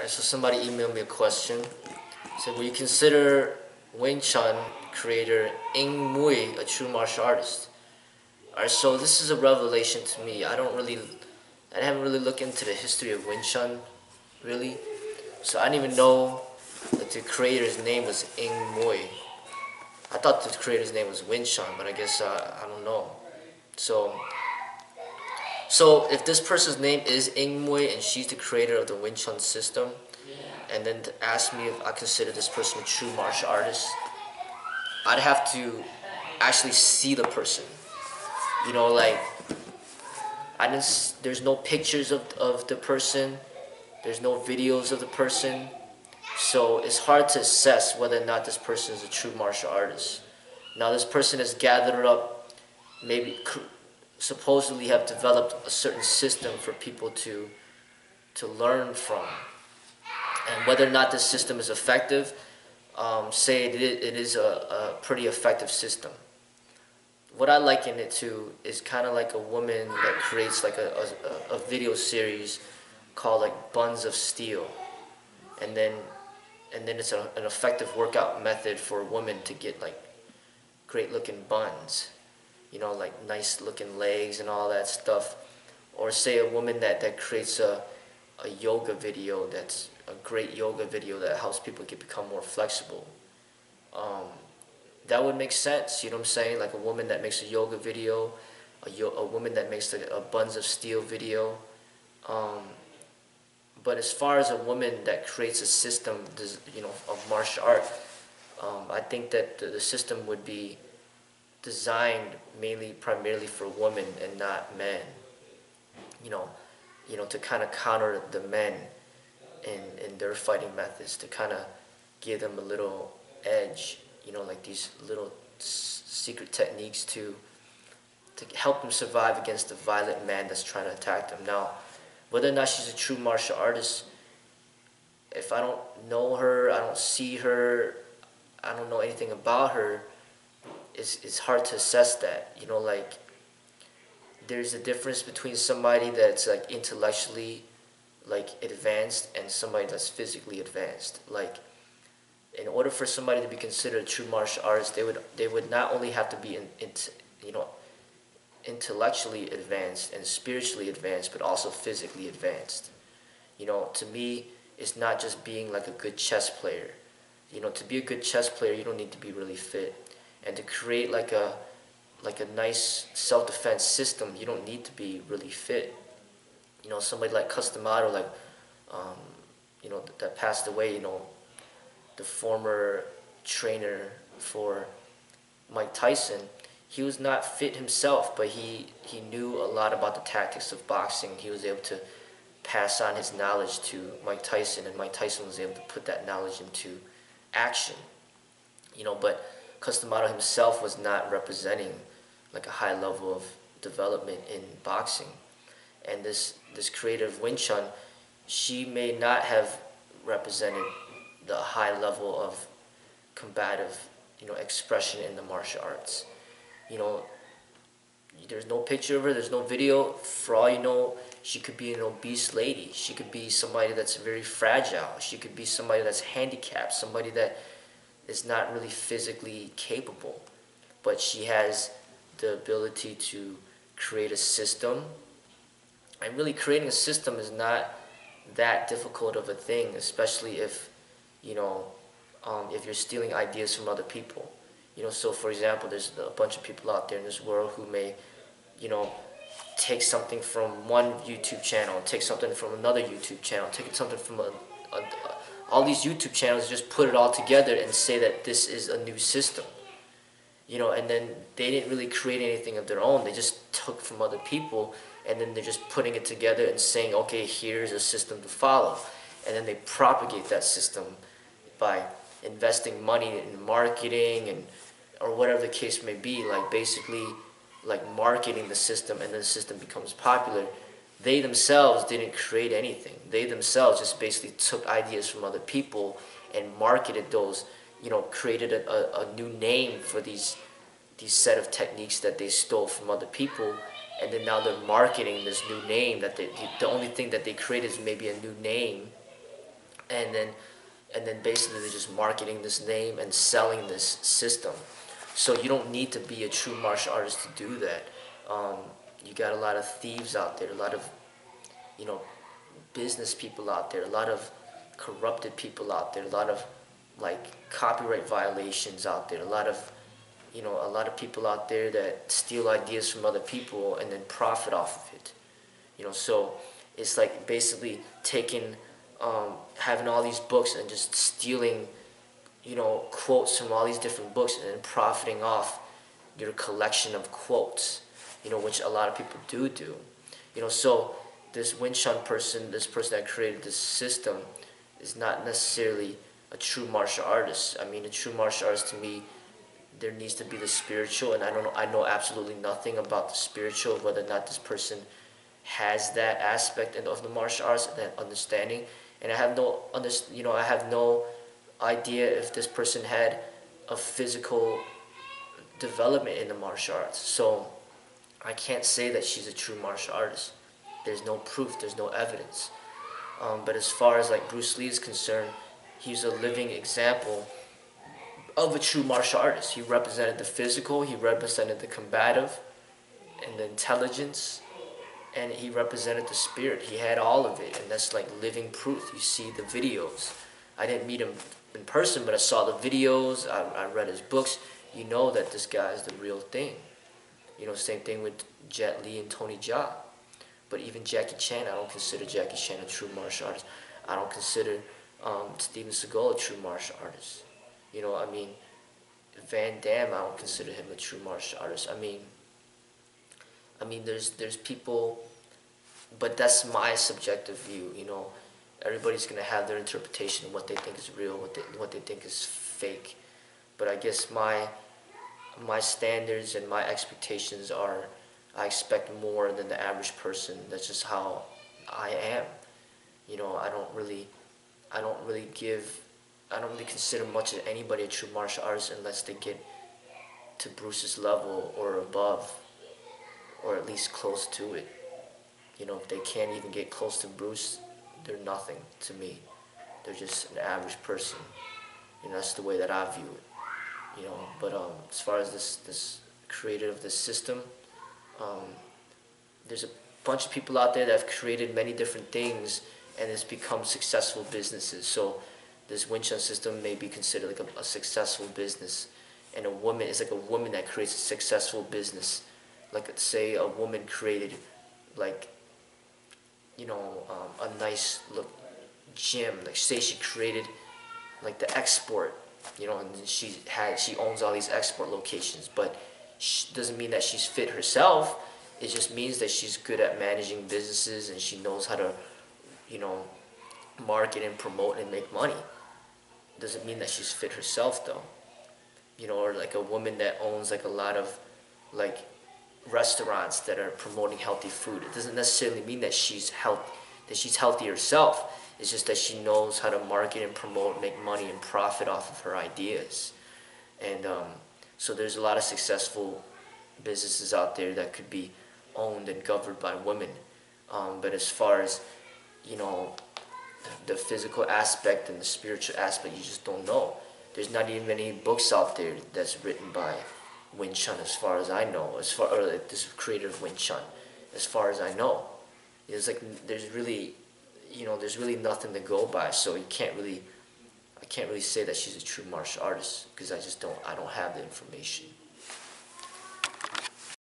Alright, so somebody emailed me a question. Said, will you consider Wing Chun creator Ing Mui a true martial artist? Alright, so this is a revelation to me. I haven't really looked into the history of Wing Chun, really. So I didn't even know that the creator's name was Ing Mui. I thought the creator's name was Wing Chun, but I guess I don't know. So if this person's name is Ing Mui and she's the creator of the Wing Chun system, and then to ask me if I consider this person a true martial artist, I'd have to actually see the person. You know, like, there's no pictures of the person, there's no videos of the person, so it's hard to assess whether or not this person is a true martial artist. Now this person has gathered up, maybe supposedly have developed a certain system for people to learn from. And whether or not this system is effective, say it is a pretty effective system. What I liken it to is kind of like a woman that creates like a video series called like Buns of Steel, and then it's an effective workout method for a woman to get like great looking buns, you know, like nice looking legs and all that stuff. Or say a woman that creates a yoga video, that's a great yoga video that helps people become more flexible. That would make sense, you know what I'm saying? Like a woman that makes a yoga video, a woman that makes a Buns of Steel video. But as far as a woman that creates a system, you know, of martial art, I think that the system would be designed primarily for women and not men. You know, to kind of counter the men in their fighting methods, to kind of give them a little edge. You know, like these little secret techniques to help them survive against the violent man that's trying to attack them. Now, whether or not she's a true martial artist, if I don't know her, I don't see her, I don't know anything about her, it's hard to assess that. You know, like, there's a difference between somebody that's like intellectually like advanced and somebody that's physically advanced. Like, in order for somebody to be considered a true martial artist, they would not only have to be intellectually advanced and spiritually advanced, but also physically advanced. You know, to me, it's not just being like a good chess player. You know, to be a good chess player, you don't need to be really fit. And to create like a nice self-defense system, you don't need to be really fit. You know, somebody like Customato, like, you know, that passed away, you know, the former trainer for Mike Tyson, he was not fit himself, but he knew a lot about the tactics of boxing. He was able to pass on his knowledge to Mike Tyson, and Mike Tyson was able to put that knowledge into action. You know, but Customato himself was not representing like a high level of development in boxing. And this creator of Wing Chun, she may not have represented the high level of combative, you know, expression in the martial arts. You know, there's no picture of her, there's no video. For all you know, she could be an obese lady. She could be somebody that's very fragile. She could be somebody that's handicapped, somebody that is not really physically capable. But she has the ability to create a system. And really creating a system is not that difficult of a thing, especially if, you know, if you're stealing ideas from other people. You know, so for example, there's a bunch of people out there in this world who may, you know, take something from one YouTube channel, take something from another YouTube channel, take something from all these YouTube channels, just put it all together and say that this is a new system. You know, and then they didn't really create anything of their own. They just took from other people, and then they're just putting it together and saying, okay, here's a system to follow. And then they propagate that system by investing money in marketing or whatever the case may be, like basically like marketing the system, and then the system becomes popular. They themselves didn't create anything. They themselves just basically took ideas from other people and marketed those, you know, created a new name for these set of techniques that they stole from other people, and then now they're marketing this new name that the only thing that they created is maybe a new name and then basically they're just marketing this name and selling this system. So you don't need to be a true martial artist to do that. You got a lot of thieves out there, a lot of, you know, business people out there, a lot of corrupted people out there, a lot of like copyright violations out there, a lot of, you know, a lot of people out there that steal ideas from other people and then profit off of it. You know, so it's like basically taking, having all these books and just stealing, you know, quotes from all these different books and then profiting off your collection of quotes, you know, which a lot of people do. You know, so this Wing Chun person, this person that created this system, is not necessarily a true martial artist. I mean, a true martial artist to me, there needs to be the spiritual, and I know absolutely nothing about the spiritual, whether or not this person has that aspect of the martial arts, that understanding, and I have no I have no idea if this person had a physical development in the martial arts. So I can't say that she's a true martial artist. There's no proof, there's no evidence. But as far as like Bruce Lee is concerned, he's a living example of a true martial artist. He represented the physical, he represented the combative, and the intelligence, and he represented the spirit. He had all of it, and that's like living proof. You see the videos. I didn't meet him in person, but I saw the videos, I read his books. You know that this guy is the real thing. You know, same thing with Jet Li and Tony Jaa. But even Jackie Chan, I don't consider Jackie Chan a true martial artist. I don't consider Steven Seagal a true martial artist. You know, I mean, Van Damme, I don't consider him a true martial artist. I mean, there's people, but that's my subjective view. You know, everybody's gonna have their interpretation of what they think is real, what they think is fake. But I guess my standards and my expectations are, I expect more than the average person. That's just how I am. You know, I don't really consider much of anybody a true martial artist unless they get to Bruce's level or above, or at least close to it. You know, if they can't even get close to Bruce, they're nothing to me. They're just an average person. You know, that's the way that I view it. You know, but as far as this creator of this system, there's a bunch of people out there that have created many different things and it's become successful businesses. So this Wing Chun system may be considered like a successful business, and a woman is like a woman that creates a successful business. Like, say a woman created, like, you know, a nice look gym. Like, say she created like the export, you know, and she owns all these export locations, but doesn't mean that she's fit herself. It just means that she's good at managing businesses and she knows how to, you know, market and promote and make money. Doesn't mean that she's fit herself though. You know, or like a woman that owns like a lot of like restaurants that are promoting healthy food. It doesn't necessarily mean that she's healthy herself. It's just that she knows how to market and promote, make money and profit off of her ideas. And so there's a lot of successful businesses out there that could be owned and governed by women. But as far as, you know, the physical aspect and the spiritual aspect, you just don't know. There's not even any books out there that's written by Wing Chun, as far as I know, or like this creator of Wing Chun, as far as I know. It's like there's really nothing to go by. So I can't really say that she's a true martial artist because I don't have the information.